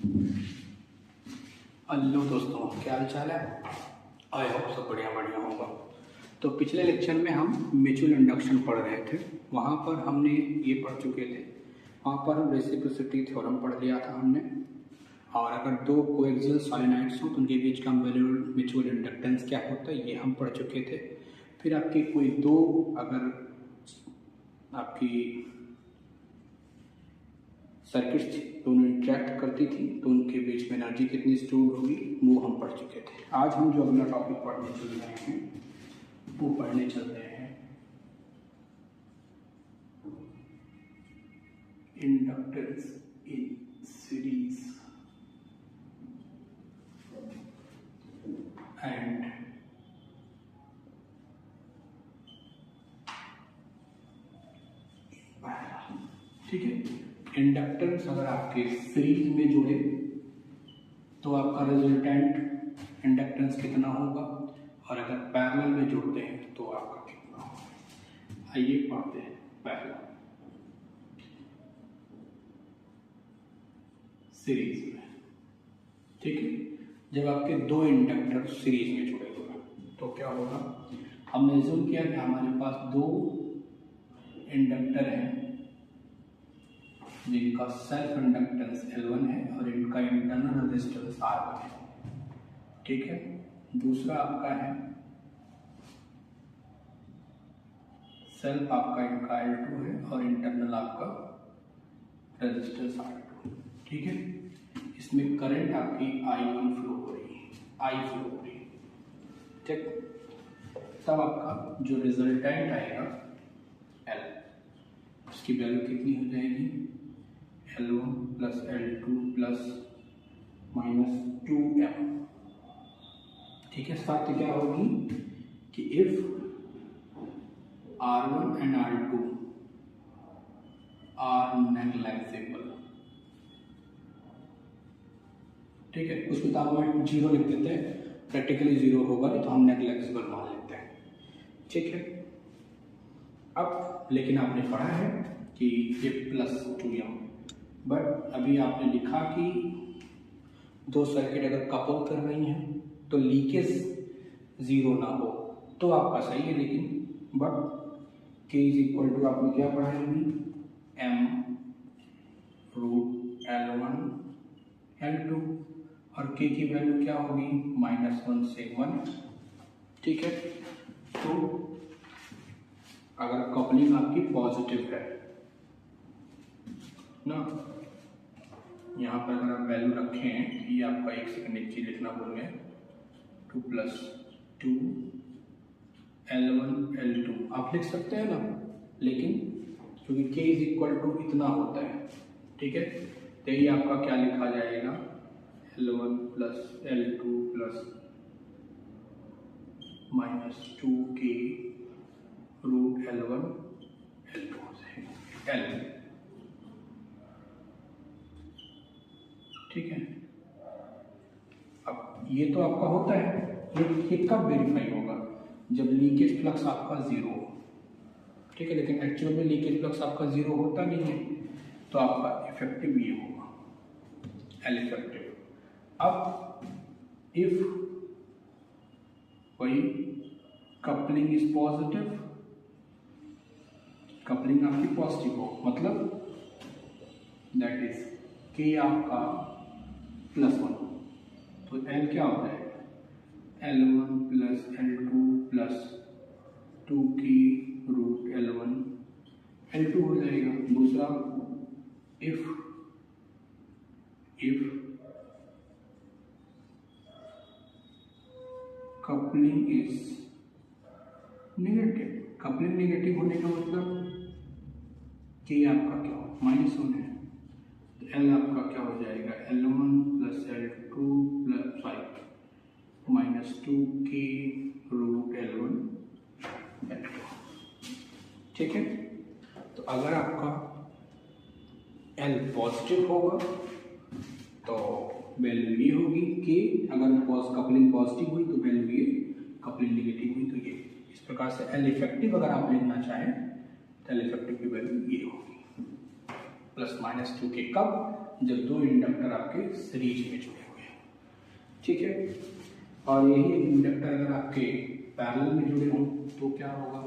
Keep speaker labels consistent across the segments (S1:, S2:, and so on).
S1: Hello दोस्तों, क्या हाल चाल है। आई होप सब बढ़िया बढ़िया होगा। तो पिछले लेक्चर में हम म्यूचुअल इंडक्शन पढ़ रहे थे। वहाँ पर हमने ये पढ़ चुके थे, वहाँ पर हम रेसिप्रोसिटी थ्योरम पढ़ लिया था हमने। और अगर दो कोएक्सियल सॉलिनॉइड्स हो तो उनके बीच का म्यूचुअल इंडक्टेंस क्या होता है ये हम पढ़ चुके थे। फिर आपकी कोई दो अगर आपकी सर्किट्स थी दोनों इंटरेक्ट करती थी तो उनके बीच में एनर्जी कितनी स्टोर होगी वो हम पढ़ चुके थे। आज हम जो अगला टॉपिक पढ़ने चल रहे हैं वो पढ़ने चल रहे हैं इंडक्टेंस इन सीरीज एंड ठीक है। इंडक्टेंस अगर आपके सीरीज में जुड़े तो आपका रिजल्टेंट इंडक्टेंस कितना होगा, और अगर पैरेलल में जुड़ते हैं तो आपका कितना होगा। आइए पढ़ते हैं पैरेलल सीरीज में। ठीक है, जब आपके दो इंडक्टर सीरीज में जुड़े हुए तो क्या होगा। हमने अज्यूम किया कि हमारे पास दो इंडक्टर हैं जिनका सेल्फ इंडक्टेंस L1 है और इनका इंटरनल रेजिस्टेंस R1 है। ठीक है, दूसरा आपका है सेल्फ आपका इनका L2 है और इंटरनल आपका रेजिस्टेंस R2। ठीक है, इसमें करंट आपकी I1 फ्लो हो रही है, I फ्लो हो रही है। ठीक, तब आपका जो रिजल्टेंट आएगा L, उसकी वैल्यू कितनी हो जाएगी L1 plus L2 plus minus 2M। ठीक है, शर्त क्या होगी कि if R1 and R2 are negligible. ठीक है, कुछ किताबों में जीरो लिख देते हैं, प्रैक्टिकली जीरो होगा नहीं तो हम नेग्लिजिबल मान लेते हैं। ठीक है, अब लेकिन आपने पढ़ा है कि ये प्लस 2M, बट अभी आपने लिखा कि दो सर्किट अगर कपल कर रही हैं तो लीकेज जीरो ना हो तो आपका सही है। लेकिन but K is equal to आपने क्या पढ़ा है अभी M रूट L1 L2 और K की वैल्यू क्या होगी -1 से 1। ठीक है, तो अगर कपलिंग आपकी पॉजिटिव है ना, यहाँ पर अगर आप वैल्यू रखें, ये आपका एक सेकंड एक चीज लिखना भूल गए, 2 प्लस 2 L1 L2 आप लिख सकते हैं ना, लेकिन क्योंकि K इज इक्वल टू इतना होता है। ठीक है, तो ये आपका क्या लिखा जाएगा L1 plus L2 plus -2K root L1 L2 हो जाएगा L। ठीक है, अब ये तो आपका होता है, ये कब वेरीफाई होगा जब लीकेज फ्लक्स आपका जीरो हो। ठीक है, लेकिन एक्चुअल में लीकेज फ्लक्स आपका जीरो होता नहीं है, तो आपका इफेक्टिव ये होगा L इफेक्टिव। अब इफ वही कपलिंग इज पॉजिटिव, कपलिंग आपकी पॉजिटिव हो मतलब दैट इज K आपका +1, तो L क्या होता है L1 plus L2 plus 2K root L1 L2 हो जाएगा। दूसरा if coupling is negative, coupling negative होने का मतलब K आपका क्या हो -1 है, तो L आपका क्या हो जाएगा L1 plus L2 plus -2K root L1 L2। ठीक है, तो अगर आपका L पॉजिटिव होगा तो वैल्यू ये होगी कि अगर कपलिंग पॉजिटिव हुई तो वैल्यू ये, कपलिंग नेगेटिव हुई तो ये। इस प्रकार से L इफेक्टिव अगर आप लिखना चाहें तो L इफेक्टिव की वैल्यू ये होगी +-2K। कब जब दो इंडक्टर आपके सीरीज में जुड़े हुए हैं, ठीक है। और यही इंडक्टर अगर आपके पैरेलल में जुड़े हों तो क्या होगा,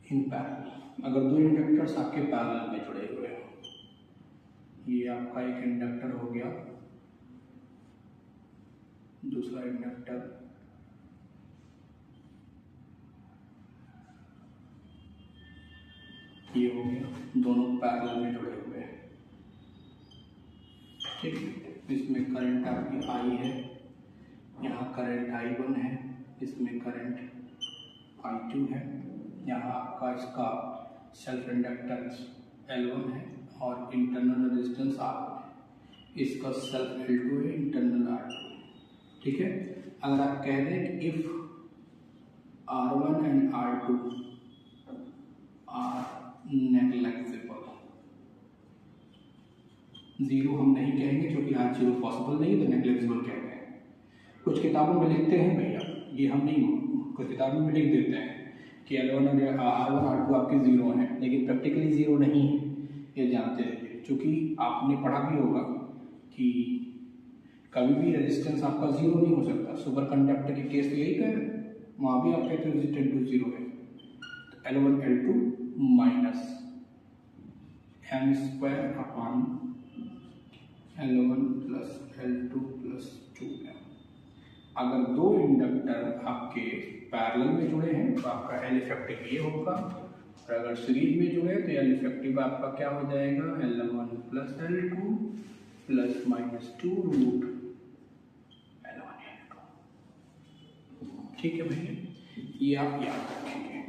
S1: इन पैरेलल। अगर दो इंडक्टर्स आपके पैरेलल में जुड़े हुए हो, ये आपका एक इंडक्टर हो गया, दूसरा इंडक्टर, ये हो गया, दोनों पैरेलल में जुड़े हुए हैं, ठीक है। इसमें करंट आपकी I है, यहाँ करंट I1 है, इसमें करंट I2 है, यहाँ आपका इसका सेल्फ इंडक्टेंस L1 है और इंटरनल रेजिस्टेंस R1 है, इसका सेल्फ L2 है, इंटरनल R2, ठीक है। अगर आप कह दें कि if R1 and R2 are negligible, zero हम नहीं कहेंगे क्योंकि आज जीरो पॉसिबल नहीं, तो नेग्लेक्टेबल कहते हैं। कुछ किताबों में लिखते हैं भैया, ये हम नहीं, कुछ किताबों में लिख देते हैं कि L1 और R1 R2 आपके जीरो हैं, लेकिन प्रैक्टिकली जीरो नहीं है, ये जानते रहिए। क्योंकि आपने पढ़ा भी होगा कि कभी भी रेजिस्टेंस आपका जीरो नहीं हो सकता। सुपर कंडक्टर के केस तो यही है, वहाँ भी आपके रेजिस्टेंस टू जीरो है, तो L1 L2 minus m square upon L1 plus L2 plus 2m। अगर दो इंडक्टर आपके पैरेलल में जुड़े हैं तो आपका L इफेक्टिव ये होगा, और अगर सीरीज में जुड़े तो L इफेक्टिव आपका क्या हो जाएगा, L1 plus L2 plus minus 2 root L1 L2, ठीक है भैया, ये आप याद रखेंगे।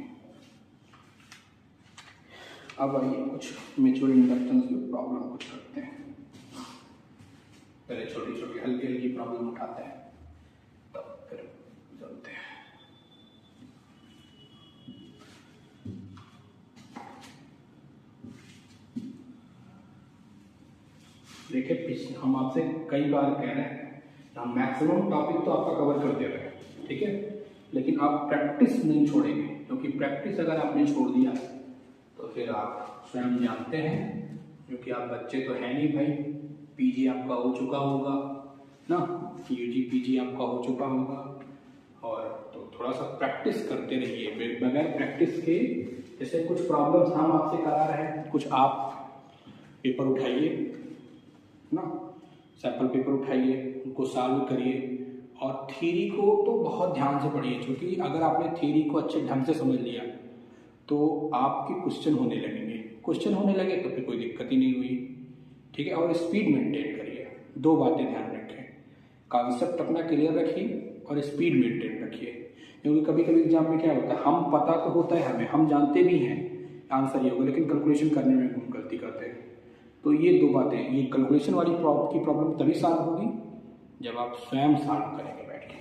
S1: अब आइए कुछ म्यूचुअल इंडक्टेंस में प्रॉब्लम कुछ करते हैं। पहले छोटी छोटी हल्की हल्की प्रॉब्लम उठाते हैं, तब फिर चलते हैं। देखिए, हम आपसे कई बार कह रहे हैं, हम मैक्सिमम टॉपिक तो आपका कवर कर दे रहे हैं, ठीक है, लेकिन आप प्रैक्टिस नहीं छोड़ेंगे, क्योंकि प्रैक्टिस अगर आपने छोड़ दिया तो फिर आप स्वयं जानते हैं, क्योंकि आप बच्चे तो हैं नहीं भाई, पीजी आपका हो चुका होगा ना, यूजी पीजी आपका हो चुका होगा, और तो थोड़ा सा प्रैक्टिस करते रहिए। बगैर प्रैक्टिस के, जैसे कुछ प्रॉब्लम्स हम आपसे करा रहे हैं, कुछ आप पेपर उठाइए ना, सैंपल पेपर उठाइए, उनको सॉल्व करिए, और थ्योरी को तो बहुत ध्यान से पढ़िए, क्योंकि अगर आपने थ्योरी को अच्छे ढंग से समझ लिया तो आपके क्वेश्चन होने लगेंगे, क्वेश्चन होने लगे तो फिर कोई दिक्कत ही नहीं हुई, ठीक है। और स्पीड मेंटेन करिए, दो बातें ध्यान रखें, कॉन्सेप्ट अपना क्लियर रखिए और स्पीड मेंटेन रखिए, क्योंकि कभी कभी एग्जाम में क्या होता है, हम पता तो होता है हमें, हम जानते भी हैं आंसर ये होगा, लेकिन कैलकुलेशन करने में हम गलती करते हैं। तो ये दो बातें, ये कैलकुलेशन वाली की प्रॉब्लम तभी सॉल्व होगी जब आप स्वयं सॉल्व करेंगे बैठ के।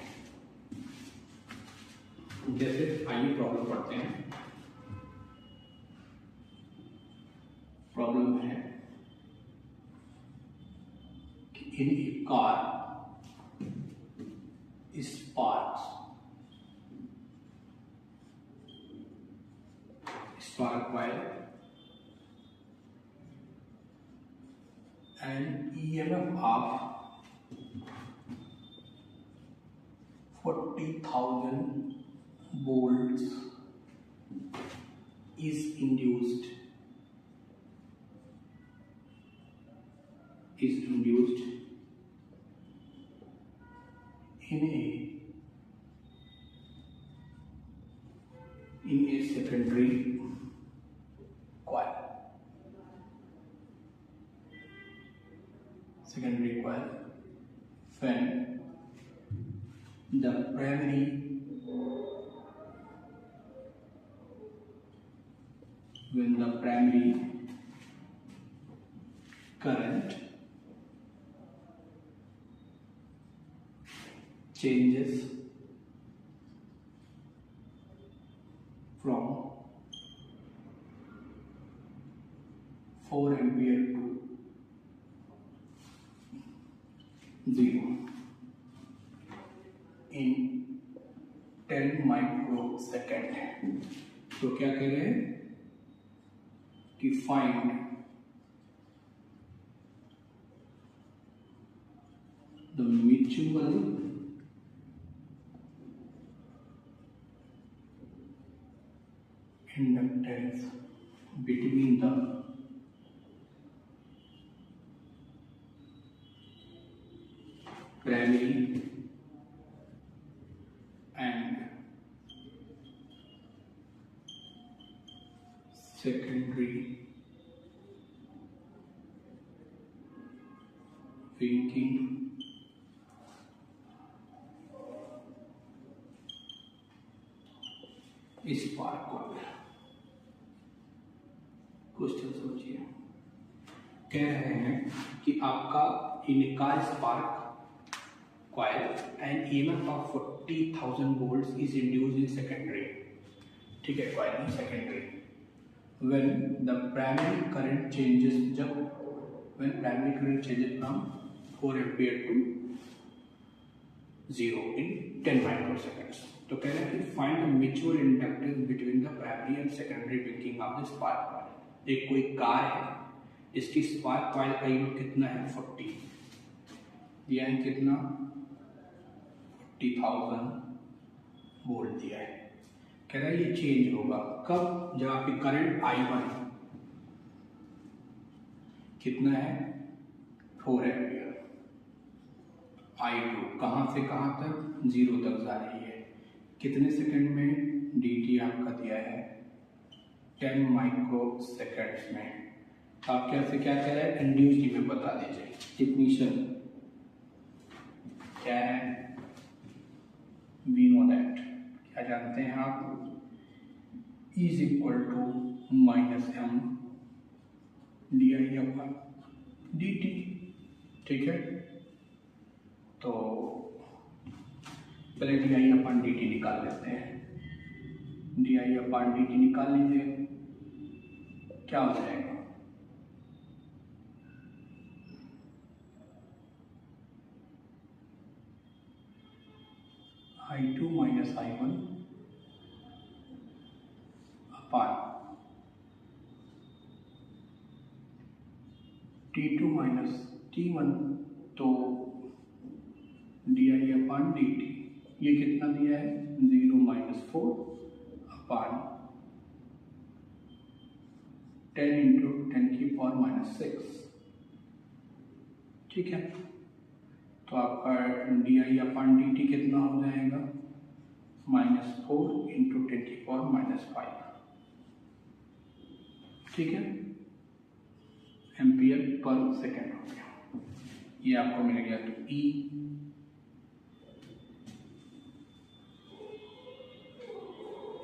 S1: जैसे आइए प्रॉब्लम पढ़ते हैं। प्रॉब्लम है कि इन ए car spark wire and EMF of 40,000 volts is induced in a secondary coil. When the primary current changes from 4 ampere to 0 in 10 micro second. तो क्या कह रहे हैं कि find the mutual inductance between the primary and secondary winking spark coil। Question समझिए, कह रहे हैं कि आपका इनका spark coil and EMF of 40,000 volts is induced in secondary. ठीक है, coil in secondary when the primary current changes, जब when primary current changes from 4 ampere to 0 in 10 microseconds. तो कह रहे हैं कि find the mutual inductance between the primary and secondary winking of the spark coil. एक कोई car है जिसकी स्पार्क कॉइल का यूनिट कितना है 40, दिया है कितना 40,000 वोल्ट दिया है। कह रहा है ये चेंज होगा कब, जब आपकी करंट I1 कितना है 4 एम्पियर, I2 कहाँ से कहाँ तक 0 तक जा रही है, कितने सेकंड में, dt आपका दिया है 10 माइक्रो सेकेंड्स में। आप क्या से क्या कह रहे हैं, इंड्यूस्ड में बता दीजिए। डिफिनीशन क्या है, वी नो दैट, क्या जानते हैं आप, is equal to minus M D I upon D T. ठीक है, तो पहले D I upon D T निकाल लेते हैं। D I upon D T निकाल लीजिए, क्या हो जाएगा, I2 minus I1 upon T2 minus T1, तो D I upon D T, ये कितना दिया है 0 माइनस 4 अपॉन 10 इंटू 10 की पावर माइनस 6। ठीक है, तो आपका D I upon D T कितना हो जाएगा -4 इंटू 10 की पावर -5। ठीक है, एम्पियर पर सेकेंड हो गया, ये आपको मिल गया। तो ई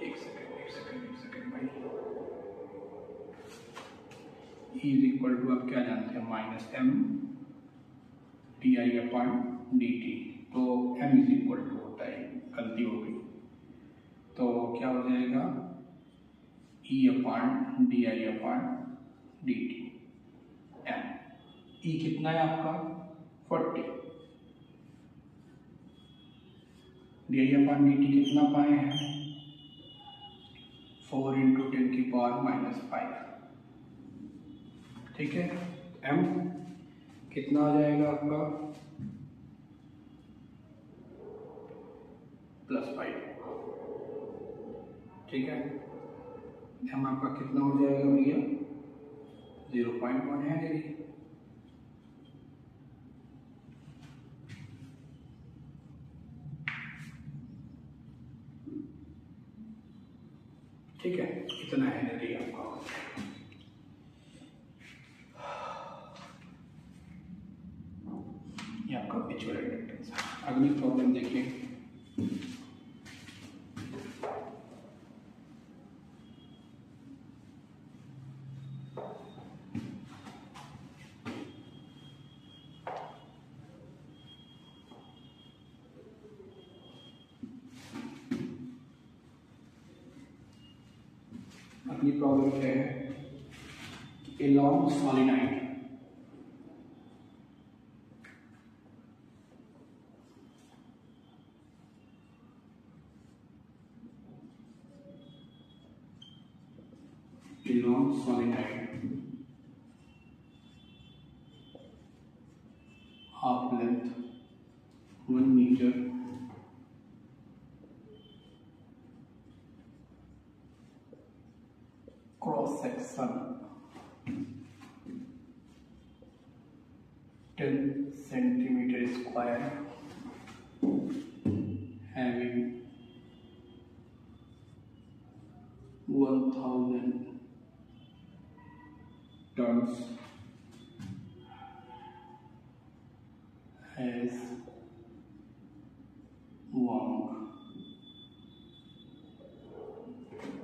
S1: एक सेकेंड भाई, ई इज इक्वल टू, आप क्या जानते हैं, minus M D I upon D T. तो एम इज इक्वल टू होता है, गलती हो गई, तो क्या हो जाएगा E upon D I upon D T. M E कितना है आपका 40, D I upon D T कितना पाए हैं 4 इंटू 10 की पावर -5। ठीक है, एम कितना आ जाएगा आपका +5। ठीक है, एम आपका कितना हो जाएगा भैया 0.1 है मेरी। ठीक है, इतना है मेरी आपका। ये आपका म्यूचुअल इंडक्टेंस। अगली प्रॉब्लम देखिए, अगली प्रॉब्लम क्या है, A long solenoid of length 1 meter cross section 10 centimeter square having 1000 tons has wound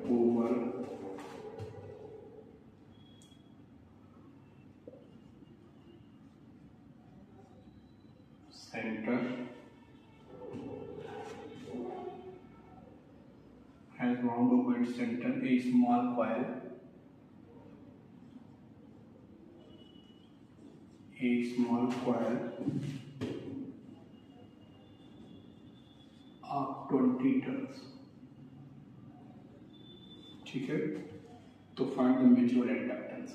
S1: over center, has wound over its center a small coil of 20 tons। ठीक है, तो फाइंड द म्यूचुअल इंडक्टेंस।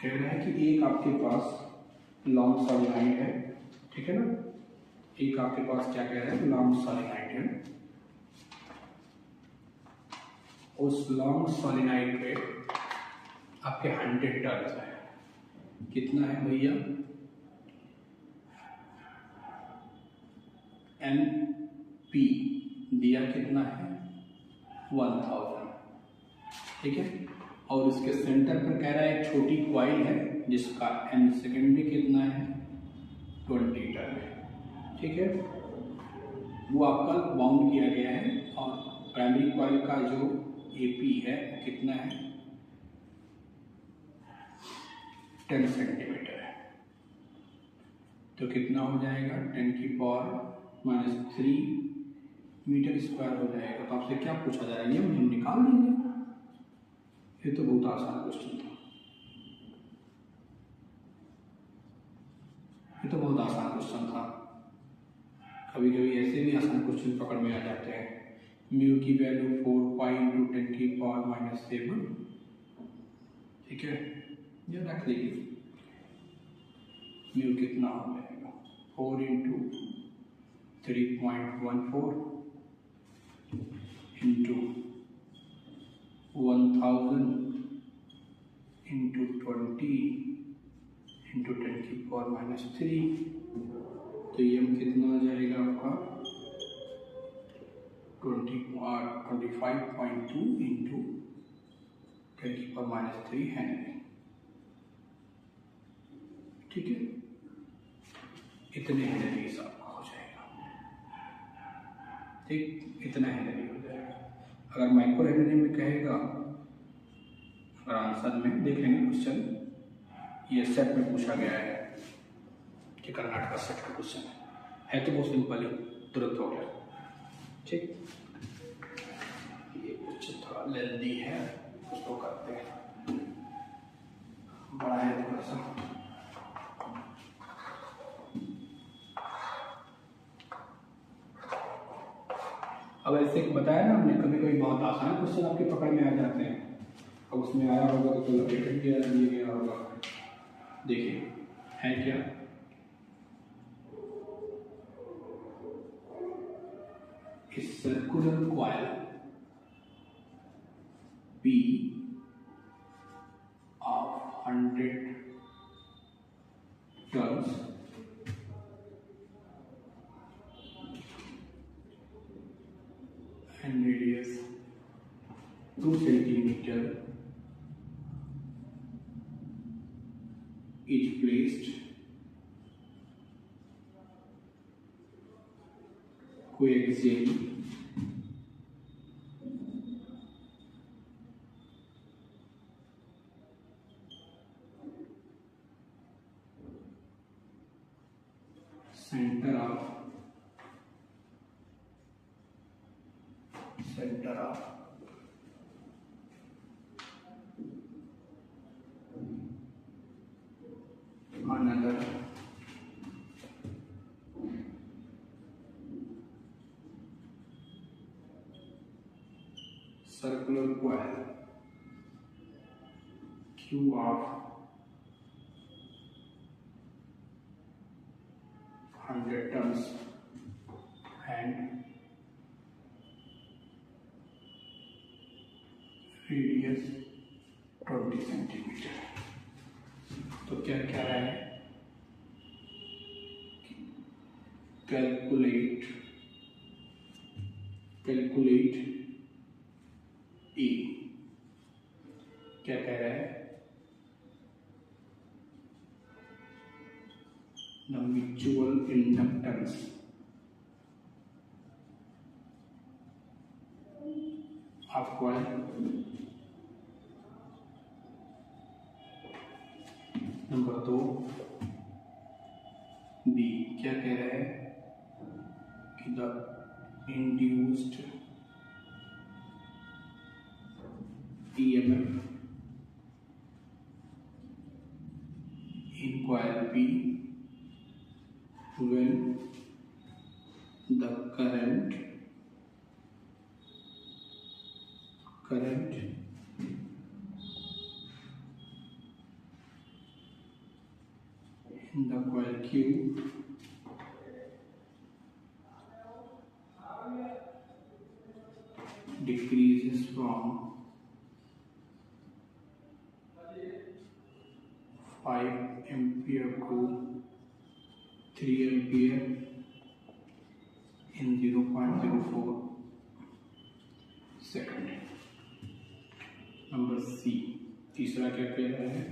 S1: कह रहा है कि एक आपके पास लॉन्ग सॉलिनॉइड है, ठीक है ना, एक आपके पास क्या कह रहा है, लॉन्ग सॉलिनॉइड है। उस लॉन्ग सॉलिनॉइड पे आपके 100 टर्न्स है। कितना है भैया, MP दिया कितना है 1000, ठीक है। और उसके सेंटर पर कह रहा है एक छोटी कॉइल है जिसका M सेकेंडरी कितना है 20 टर्न है, ठीक है। वो आपका बाउंड किया गया है और प्राइमरी कॉइल का जो AP है वो कितना है 10 सेंटीमीटर है। तो कितना हो जाएगा 10⁻³ मीटर स्क्वायर हो जाएगा। तो आपसे क्या पूछा जा रहा है, ये हम निकाल लेंगे। ये तो बहुत आसान क्वेश्चन था, ये तो बहुत आसान क्वेश्चन था। कभी कभी ऐसे भी आसान क्वेश्चन पकड़ में आ जाते हैं। म्यू की वैल्यू 4 पाई इंटू 10⁻⁷, ठीक है, ये रख लीजिए। म्यू कितना हो जाएगा 4 इंटू 3.14 इंटू 1000 इंटू 20 इंटू 10⁻⁻3। तो ये कितना आ जाएगा आपका 25.2 इंटू 10⁻³ हेनरी, ठीक है। इतने हेनरी आपका हो जाएगा, ठीक, इतना हेनरी हो जाएगा। अगर माइक्रो हेनरी में कहेगा, अगर आंसर में देख लेंगे क्वेश्चन, ये सेट में पूछा गया है कि कर्नाटक सेट का क्वेश्चन है तो बहुत सिंपल है, तुरंत हो गया, ठीक। ये क्वेश्चन थोड़ा लेंदी है, उसको करते हैं, बड़ा है थोड़ा सा। अब ऐसे बताया ना हमने, कभी कभी बहुत आसान क्वेश्चन आपके पकड़ में आ जाते हैं। अब उसमें आया होगा तो लोकेटेड दिया गया होगा। देखिए है क्या, circular coil P of 100 turns and radius 2 centimeter is placed coaxially center of center of another circular coil Q of 100 tons and radius 20 centimetre. तो क्या क्या रहा है, कैलकुलेट ए, क्या कह रहा है, the mutual inductance of coil number 2 B क्या कह रहा है कि the induced EMF in coil P when the current in the coil Q decreases from 5 ampere to 3 ampere in 0.04 second. Number C तीसरा क्या कह रहा है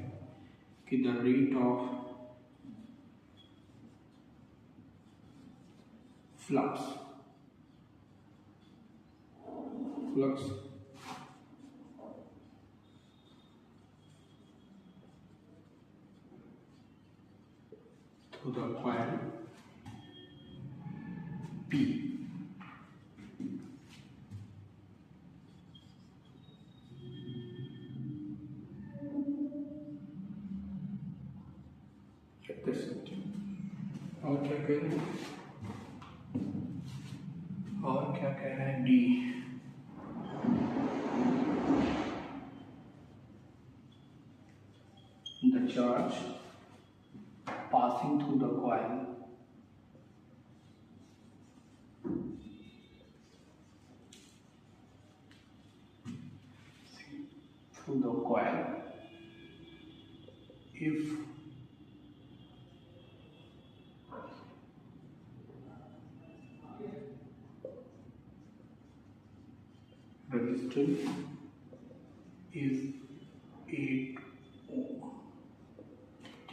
S1: कि the rate of flux to the coil P और क्या कह रहे हैं, और क्या कह रहे हैं, D the charge passing through the coil if resistance is 8 ohm।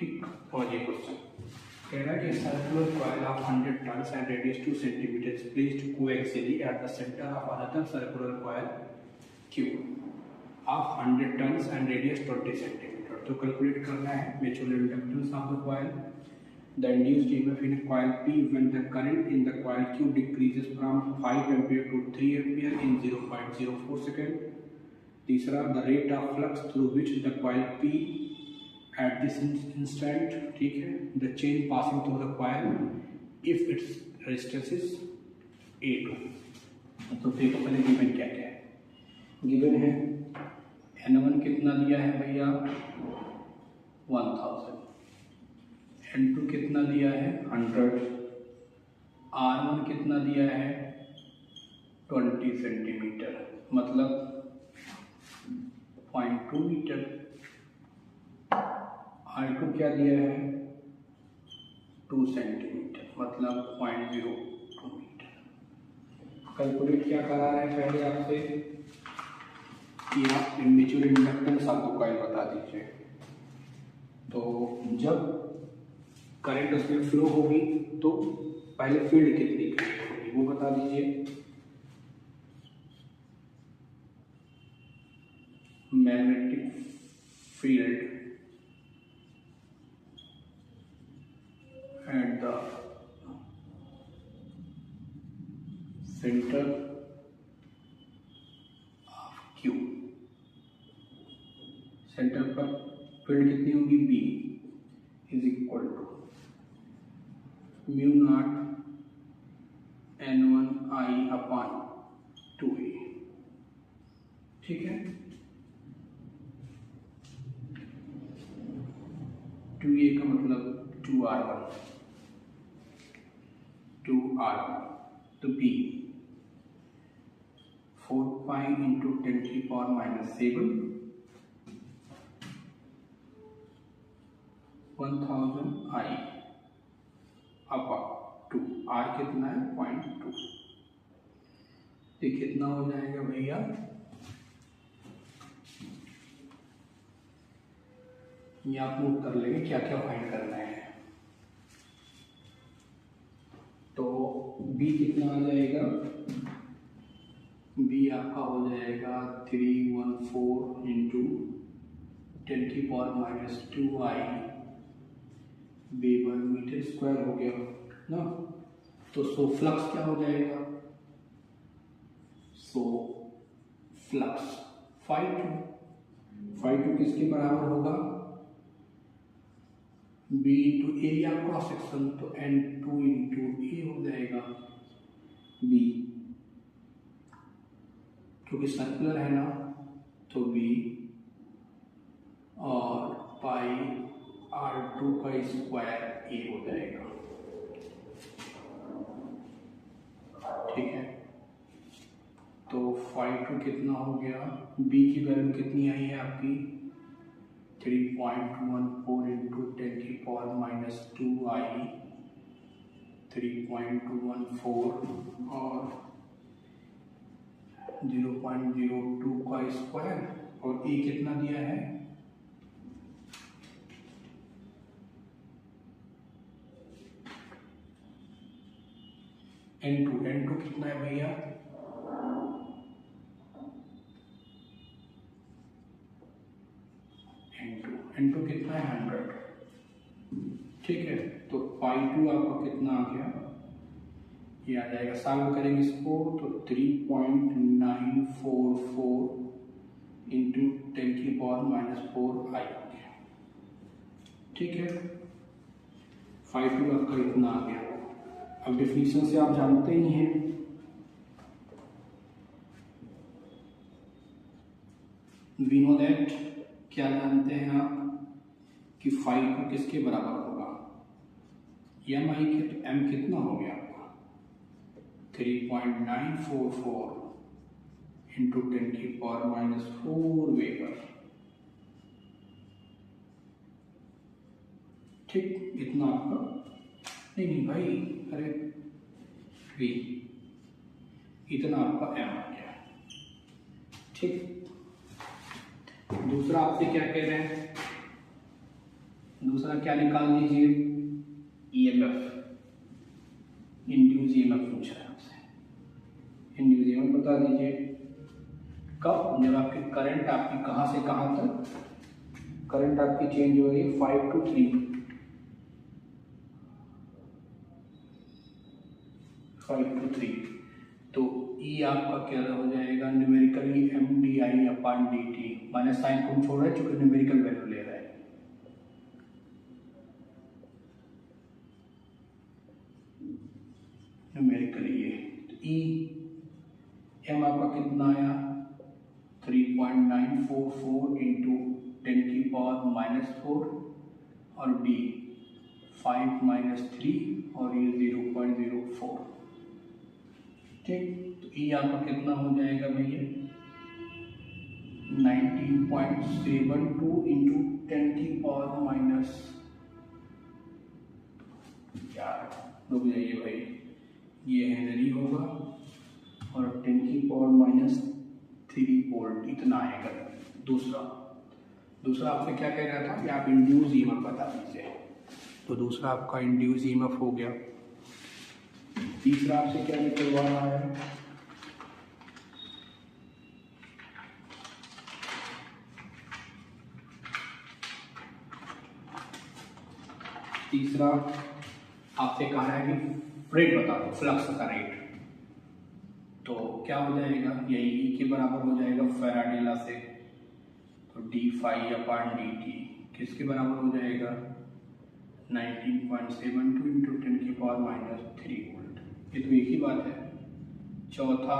S1: ठीक, और ये क्वेश्चन कह रहा है कि circular coil of 100 turns and radius 2 centimetre is placed coaxially at the centre of another circular coil Q of 100 turns and radius 20 centimetre. तो calculate करना है mutual inductance of the coil, the induced EMF in coil P when the current in the coil Q decreases from 5 ampere to 3 ampere in 0.04 second. तीसरा the rate of flux through which the coil P at this instant, ठीक है, the chain passing through the coil if its resistance is 8 ohm। तो देखो पहले given क्या क्या है, given है N1 कितना दिया है भैया 1000, N2 कितना दिया है 100, R1 कितना दिया है 20 सेंटीमीटर मतलब 0.2 मीटर, R2 क्या दिया है 2 सेंटीमीटर मतलब 0.02 मीटर। कैलकुलेट क्या करा है पहले आपसे कि आप म्यूचुअल इंडक्टेंस आपको कॉइल बता दीजिए। तो जब करंट उसमें फ्लो होगी तो पहले फील्ड कितनी क्रिएट होगी वो बता दीजिए। Magnetic field at the center क्यू। सेंटर पर फील्ड कितनी होगी B is equal to mu naught n1i upon 2a। ठीक है, 2a का मतलब 2r1 तो b 4 pi into 10⁻⁷ 1000i upon 2। r कितना है 0.2। ये कितना हो जाएगा भैया, ये आप नोट कर लेंगे क्या क्या फाइंड करना है। तो b कितना आ जाएगा, b आपका हो जाएगा 314 into 10⁻⁻2i weber metre square हो गया ना। तो सो फ्लक्स क्या हो जाएगा, सो फ्लक्स φ2 किसके बराबर होगा, b into area cross section, तो n2 इंटू ए हो जाएगा b, क्योंकि सर्कुलर है ना तो b और पाई r2 का स्क्वायर a हो जाएगा। ठीक है, तो φ2 कितना हो गया, b की वैल्यू कितनी आई है आपकी 3.14 इंटू 10⁻⁻2i 3.214 और 0.02 का स्क्वायर, और a कितना दिया है n2 कितना है भैया, n2 कितना है 100। ठीक है, तो φ2 आपका कितना आ गया, ये आ जाएगा, सॉल्व करेंगे इसको तो 3.944 इंटू 10⁻⁻4i। ठीक है, φ2 आपका इतना आ गया। अब डेफिनेशन से आप जानते ही हैं वी नो दैट, क्या जानते हैं आप कि φ2 किसके बराबर होगा, mi के, तो m कितना हो गया आपका 3.944 इंटू 10⁻⁻4 वेबर। ठीक, इतना आपका, नहीं भाई, अरे v, इतना आपका m आ गया। ठीक, दूसरा आपसे क्या कह रहे हैं, दूसरा क्या निकाल दीजिए, EMF, इंड्यूस EMF पूछ रहा है आपसे। इंड्यूस EMF बता दीजिए कब, जब आपकी करंट आपकी कहाँ से कहाँ तक, करंट आपकी चेंज हो रही है 5 to 3, 5 to 3, तो E आपका क्या हो जाएगा, न्यूमेरिकली mdi/dt, माइनस साइन को छोड़ रहे हैं चूंकि न्यूमेरिकल वैल्यू ले रहा है। न्यूमेरिकली ये E m आपका कितना आया 3.944 इंटू 10⁻⁻4 और D 5 - 3 और ये 0.04। ठीक, तो E आपका कितना हो जाएगा भैया 19.72 इंटू 10⁻, यार रुक जाइए भाई, ये हेनरी होगा और 10⁻³ वोल्ट इतना आएगा। दूसरा आपसे क्या कह रहा था कि आप इंड्यूस EMF बता दीजिए, तो दूसरा आपका इंड्यूस EMF हो गया। तीसरा आपसे क्या निकलवा रहा है, तीसरा आपसे कहा है कि रेट बता दो, फ्लक्स का रेट। तो क्या हो जाएगा, यही E के बराबर हो जाएगा फैराडे लॉ से। तो D phi upon D T किसके बराबर हो जाएगा, 19.72 इंटू 10⁻³ वोल्ट। ये तो एक ही बात है। चौथा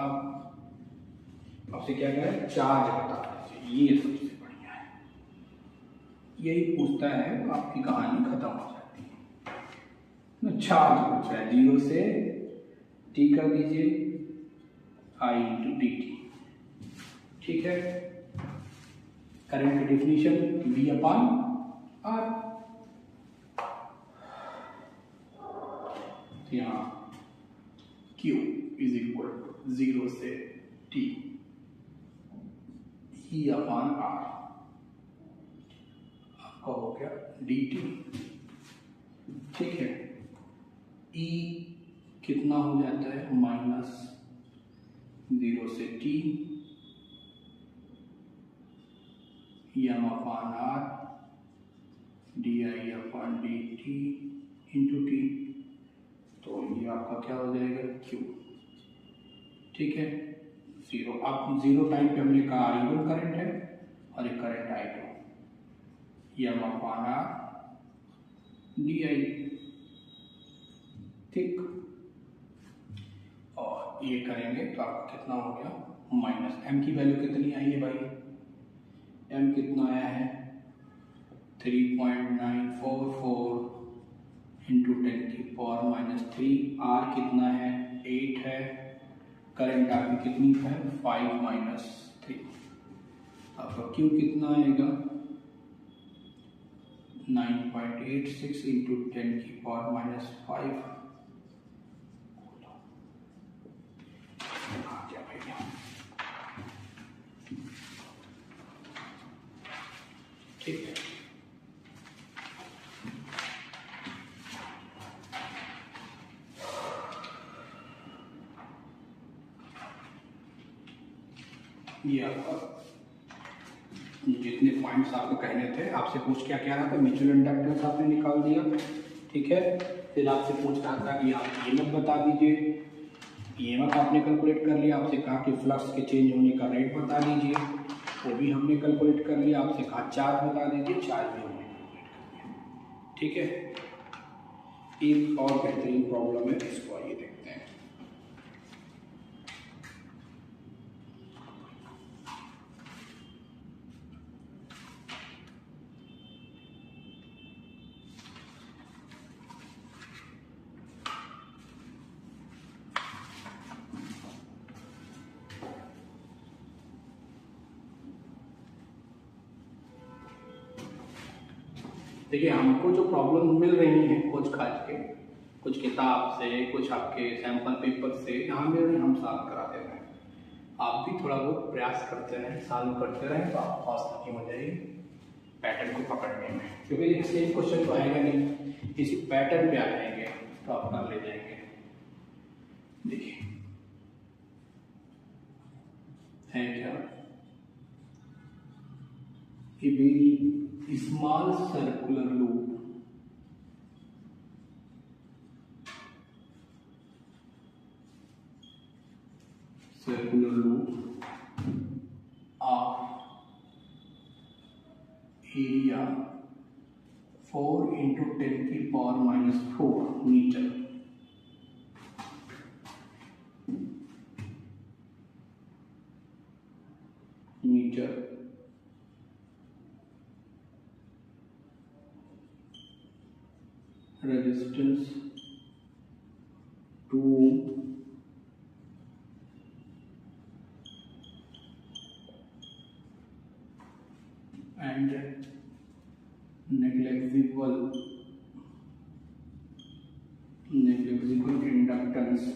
S1: आपसे क्या कह रहा है, चार्ज बता दीजिए, ये सबसे बढ़िया है। यही पूछता है तो आपकी कहानी खत्म हो जाती है। चार्ज पूछ रहा है, 0 से t कर दीजिए I इंटू डी टी, ठीक है। करंट की डिफिनीशन V अपॉन R। यहाँ Q इज इक्वल टू 0 से T E अपॉन R, आपका हो गया dt, ठीक है। E कितना हो जाता है, -0 से T m upon R di upon dt into T. तो ये आपका क्या हो जाएगा, Q, ठीक है। 0, अब 0 टाइम पे हमने कहा I1 करंट है और एक current I2, m upon R di, ठीक। और ये करेंगे तो आपका कितना हो गया, -m की वैल्यू कितनी आई है भाई, m कितना आया है 3.944 इंटू 10⁻³ R कितना है 8 है, करंट आपकी कितनी है 5-3, आपका Q कितना आएगा 9.86 इंटू 10⁻⁵। ठीक है, ये आपका जितने पॉइंट्स आपको कहने थे, आपसे पूछ क्या क्या रहा था, म्यूचुअल इंडक्टेंस आपने निकाल दिया, ठीक है। फिर आपसे पूछ रहा था कि आप ईएमएफ बता दीजिए, ईएमएफ आपने कैलकुलेट कर लिया। आपसे कहा कि फ्लक्स के चेंज होने का रेट बता दीजिए, वो भी हमने कैलकुलेट कर लिया। आपसे कहा चार्ज बता दीजिए, चार्ज भी हमने कैलकुलेट कर लिया, ठीक है। एक और बेहतरीन प्रॉब्लम है, इसको आइए देखते हैं। देखिए, हमको जो प्रॉब्लम मिल रही है खोज खाज के, कुछ किताब से, कुछ आपके सैंपल पेपर से यहाँ मिल रहे हैं, हम सॉल्व करा दे रहे हैं। आप भी थोड़ा बहुत प्रयास करते रहें, सॉल्व करते रहें, तो आप हौसला हो जाएगी पैटर्न को पकड़ने में, क्योंकि सेम क्वेश्चन तो आएगा नहीं, इसी पैटर्न पे आ जाएंगे तो आप कर ले जाएंगे। देखिए है क्या, a very small circular loop of area 4 into 10⁻⁴ meter resistance 2 and negligible inductance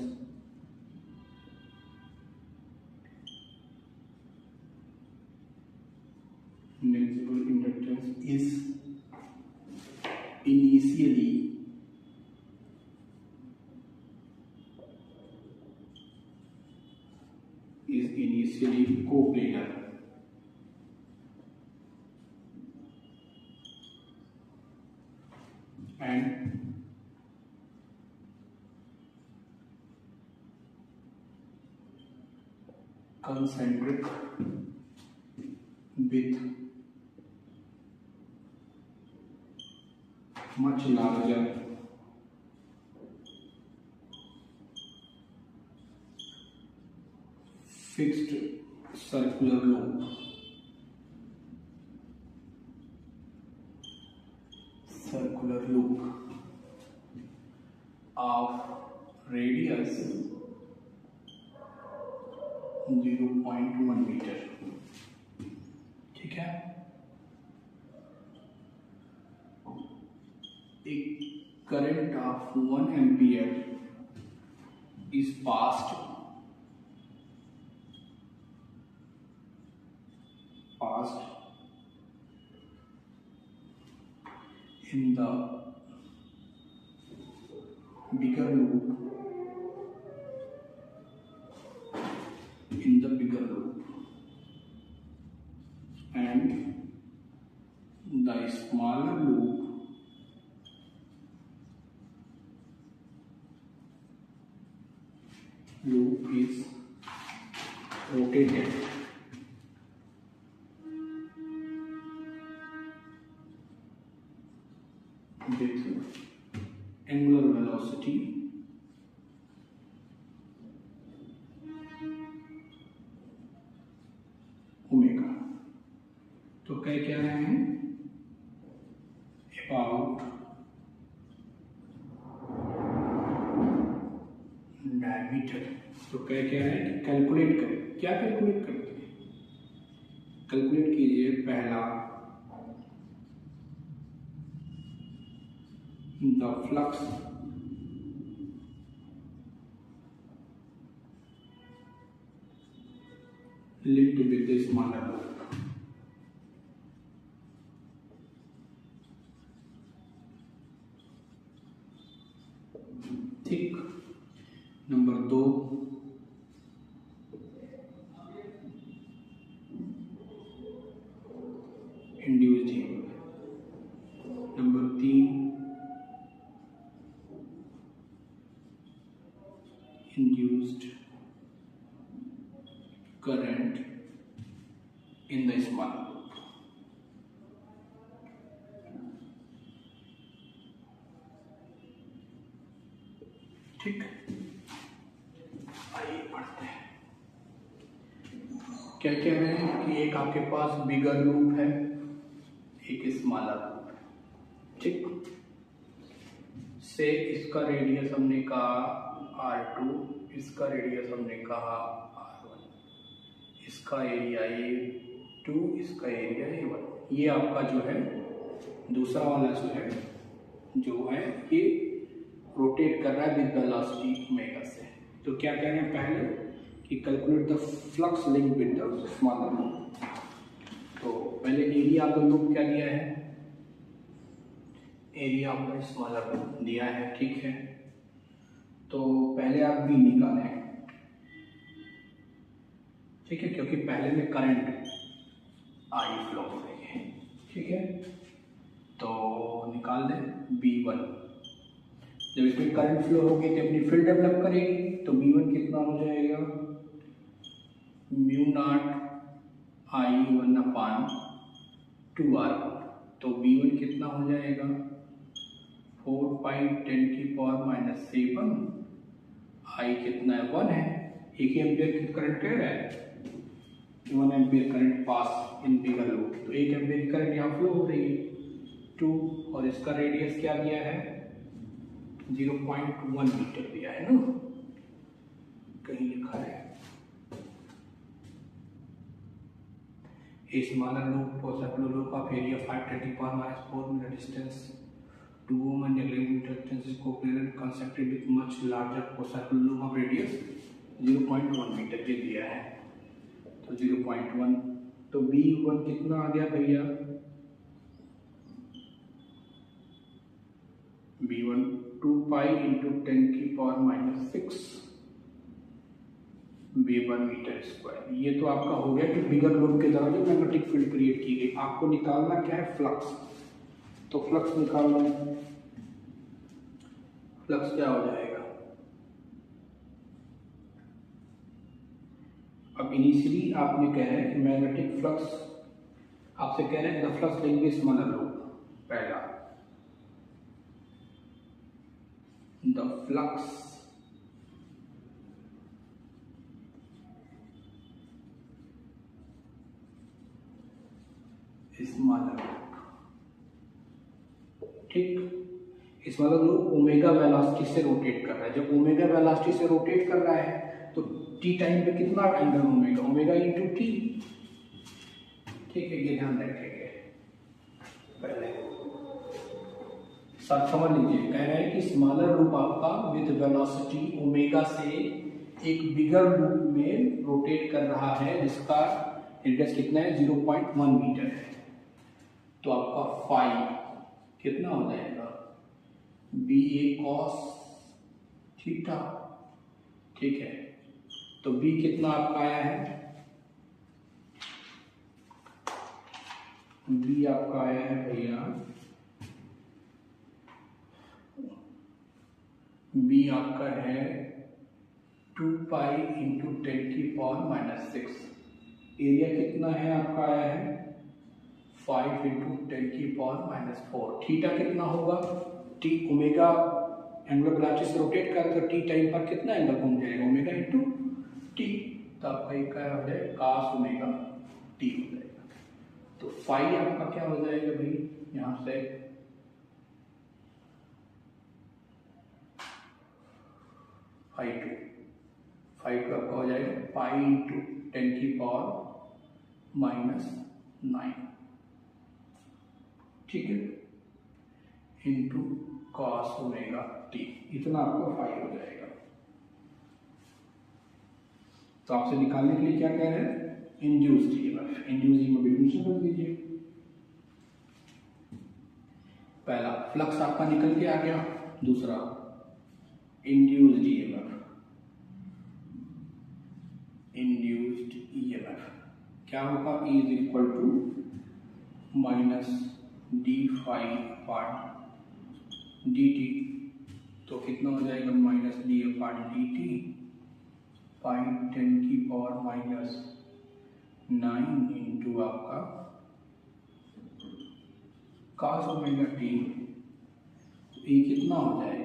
S1: is initially coplanar and concentric with much larger fixed circular loop of radius 0.1 metre. ठीक है, एक current of 1 ampere is passed in the bigger loop and the smaller loop is rotated with angular velocity omega. तो कह क्या रहे हैं, about diameter. तो कह क्या रहे हैं कि कैलकुलेट करें। क्या कैलकुलेट करते हैं, कैलकुलेट कीजिए पहला the flux linked with the smaller loop। ठीक, number 2 induced EMF. Number 3 induced current in the small loop। ठीक, आइए पढ़ते हैं। क्या कह रहे हैं कि एक आपके पास बिगर लूप है, एक स्मॉलर लूप है। ठीक, से इसका रेडियस हमने कहा R2, इसका रेडियस हमने कहा R1, इसका एरिया A2, इसका एरिया A1। ये आपका जो है दूसरा वाला जो है ये रोटेट कर रहा है विद वेलोसिटी ओमेगा से। तो क्या कह रहे हैं पहले कि calculate the flux link with the smaller loop. तो पहले एरिया ऑफ द लूप क्या दिया है, area of the smaller loop दिया है। ठीक है, तो पहले आप B निकालें। ठीक है, क्योंकि पहले में करंट I फ्लो हो रही है। ठीक है, तो निकाल दें B1। जब इसमें करंट फ्लो होगी तो अपनी फील्ड डेवलप करेगी। तो B1 कितना हो जाएगा, म्यू नॉट I1/2R1। तो B1 कितना हो जाएगा, 4 पाई 10⁻⁻7। I कितना है, 1 है। 1 एम्पियर की करंट कह रहा है, 1 एम्पियर करंट पास इन बिगर लूप। तो 1 एम्पियर की करंट यहाँ फ्लो हो रही है 2, और इसका रेडियस क्या दिया है, 0.1 मीटर दिया है ना, कहीं लिखा है। A smaller loop or circular loop of area 5 × 10⁻⁴ meter distance 2 ohm and negligible inductance is covalent constructed with much larger circular loop of radius 0.1 metre ये दिया है। तो 0.1, तो B1 कितना आ गया भैया, B1 2 पाई × 10⁻⁻6 B1 मीटर स्क्वायर। ये तो आपका हो गया कि बिगर लूप के द्वारा जो मैग्नेटिक फील्ड क्रिएट की गई। आपको निकालना क्या है, फ्लक्स। तो फ्लक्स निकालना, फ्लक्स क्या हो जाएगा, अब इनिशियली आपने कह रहे हैं कि मैग्नेटिक फ्लक्स, आपसे कह रहे हैं the flux link with smaller loop. पहला, द फ्लक्स स्मॉलर लूप, ठीक। स्मॉलर लूप ओमेगा वेलोसिटी से रोटेट कर रहा है। जब ओमेगा वेलोसिटी से रोटेट कर रहा है तो टी टाइम पे कितना angle omega, omega into T, ठीक है, ये ध्यान रखेंगे। पहले सब समझ लीजिए, कह रहे हैं कि स्मॉलर लूप आपका विद वेलोसिटी ओमेगा से एक बिगर लूप में रोटेट कर रहा है जिसका रेडियस कितना है, 0.1 मीटर है। तो आपका फाई कितना हो जाएगा, बी ए कॉस थीटा, ठीक है। तो बी कितना आपका आया है, बी आपका आया है भैया, बी आपका है 2 पाई इंटू 10⁻⁻⁶। एरिया कितना है आपका आया है 5 इंटू 10⁻⁴। थीटा कितना होगा, टी ओमेगा एंगुलर वेलोसिटी से रोटेट कर तो टी टाइम पर कितना एंगल घूम जाएगा, ओमेगा इंटू टी। तो आपका एक क्या हो जाएगा, कास ओमेगा टी हो जाएगा। तो फाई आपका क्या हो जाएगा भाई, यहाँ से फाई टू आपका हो जाएगा पाई इंटू 10⁻⁹, ठीक है, इंटू कॉस ओमेगा टी, इतना आपको फाई हो जाएगा। तो आपसे निकालने के लिए क्या कह रहे हैं, induced EMF. Induced EMF definition रख दीजिए। पहला फ्लक्स आपका निकल के आ गया, दूसरा इंड्यूस्ड ईएमएफ, इंड्यूस्ड ईएमएफ क्या होगा, E is equal to minus d phi upon D T. तो कितना हो जाएगा, minus d upon D t pi 10⁻⁹ into आपका cos ओमेगा टी। ये कितना हो जाएगा,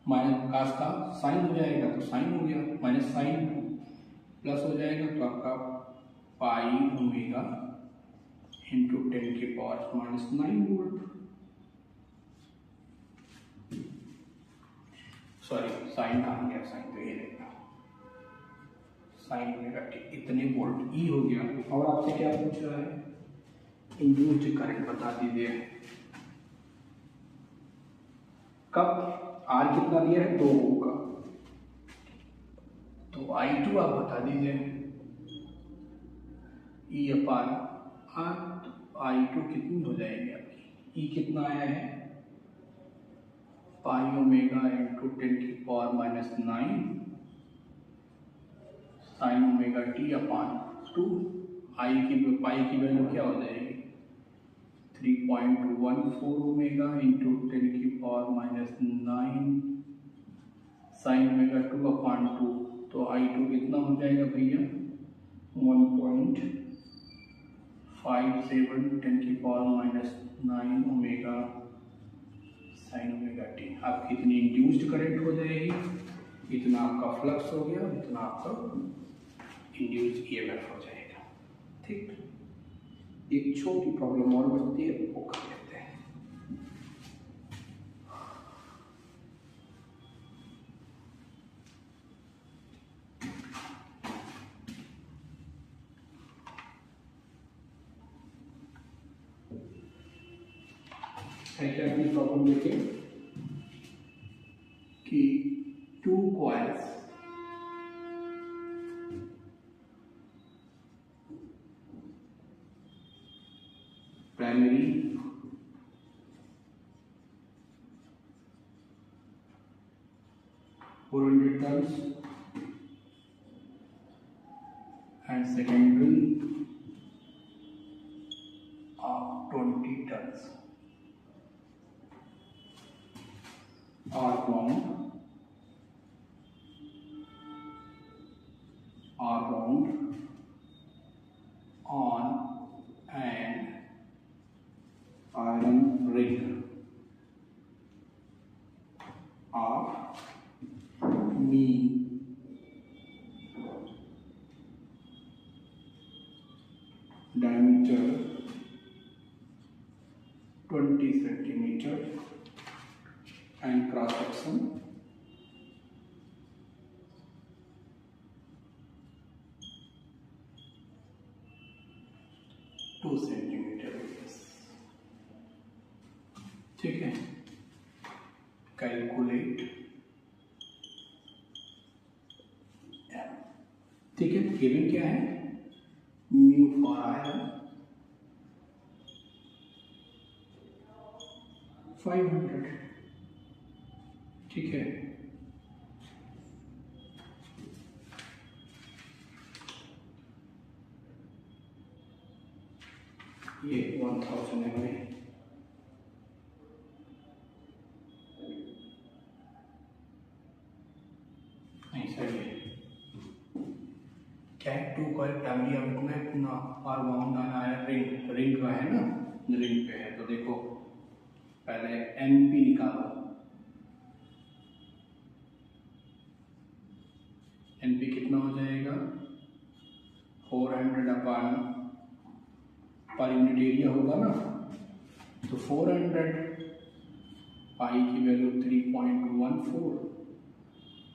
S1: माइनस कास का साइन हो जाएगा तो साइन हो गया, माइनस साइन प्लस हो जाएगा तो आपका पाई omega into 10⁻⁹ volt. Sorry sine कहाँ गया, साइन तो ये रहेगा, साइन ओमेगा टी इतने वोल्ट, ई हो गया। और आपसे क्या पूछ रहा है, इंड्यूस्ड करंट बता दीजिए। कब, आर कितना दिया है, 2 ओम का, तो I2 आप बता दीजिए, ई अपान आर। तो I2 कितनी हो जाएगी आपकी, ई कितना आया है पाई omega into 10⁻⁹ sine omega T upon 2। पाई की वैल्यू क्या हो जाएगी, 3.14 omega into 10⁻⁹ sine omega 2 upon 2। तो I2 कितना हो जाएगा भैया, 1.57 10⁻⁹ ओमेगा साइन ओमेगा टी। आपकी इतनी इंड्यूस्ड करंट हो जाएगी, इतना आपका फ्लक्स हो गया, इतना आपका इंड्यूस्ड ईएमएफ हो जाएगा, ठीक। एक छोटी प्रॉब्लम और बचती है, वो कर लेते हैं। क्या अपनी प्रॉब्लम देखें कि 2 coils primary turns and secondary of 20 turns are wound are wound on an iron ring of mean diameter 20 centimeter and cross section 2 centimetre radius. ठीक है, कैलकुलेट। ठीक है, गिवन क्या है, म्यू फॉर आयरन 500। ठीक है, ये 1000 है भाई। नहीं सर, ये क्या है, 2 कॉइल फैमिली अब इतना और बाउंड आना है रिंग का है ना, रिंग पे है। तो देखो पहले एनपी निकालो। एनपी कितना हो जाएगा, 400 अपन पर यूनिट एरिया होगा ना, तो 400 पाई की वैल्यू 3.14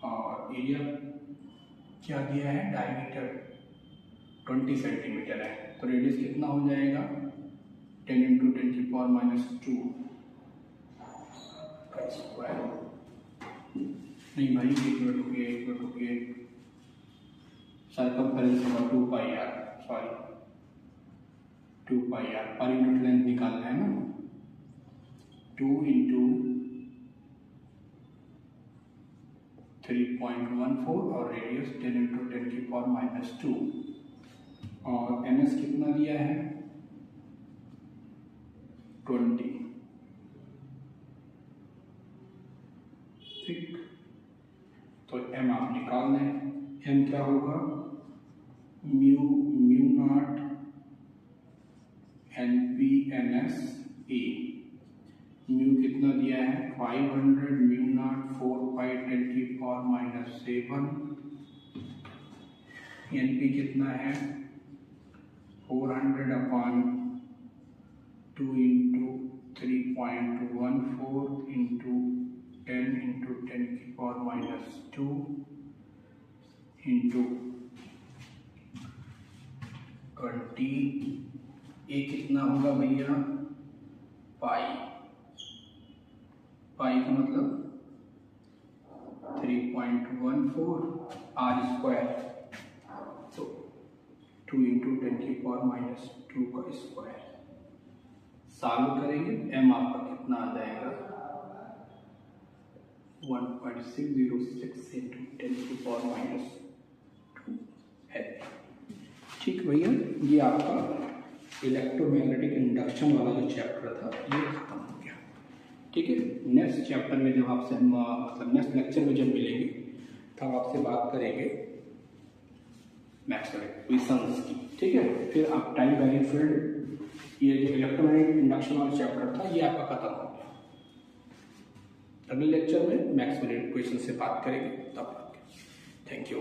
S1: और एरिया क्या दिया है, डायमीटर 20 सेंटीमीटर है। तो रेडियस कितना हो जाएगा, 10 × 10⁻²² का स्क्वायर। नहीं भाई, एक मिनट रुकिए, सर्कमफेरेंस होगा 2πr, sorry 2πr per unit length निकालना है ना, 2 × 3.14 और रेडियस 10 × 10⁻²। और ns कितना दिया है, 20। ठीक, तो m आप निकाल लें। m क्या होगा, mu naught NPNS A। Mu कितना दिया है, 500, म्यू नॉट 4π10⁻⁷। NP कितना है, 400/2 × 3.14 × 10 × 10⁻² × 20। ये कितना होगा भैया, पाई का मतलब 3.14 r²। तो 2 × 10⁻² का स्क्वायर सॉल्व करेंगे। m आपका कितना आ जाएगा, 1.606 × 10⁻² है। ठीक भैया, ये आपका इलेक्ट्रोमैग्नेटिक इंडक्शन वाला जो चैप्टर था ये खत्म हो गया। ठीक है, नेक्स्ट चैप्टर में जब आपसे मतलब नेक्स्ट लेक्चर में जब मिलेंगे तब आपसे बात करेंगे मैक्सवेल इक्वेशंस की। ठीक है, फिर आप टाइम वैरिंग फील्ड, ये जो इलेक्ट्रोमैग्नेटिक इंडक्शन वाला चैप्टर था ये आपका खत्म हो गया। अगले लेक्चर में मैक्सवेल इक्वेशन से बात करेंगे तब। Thank you.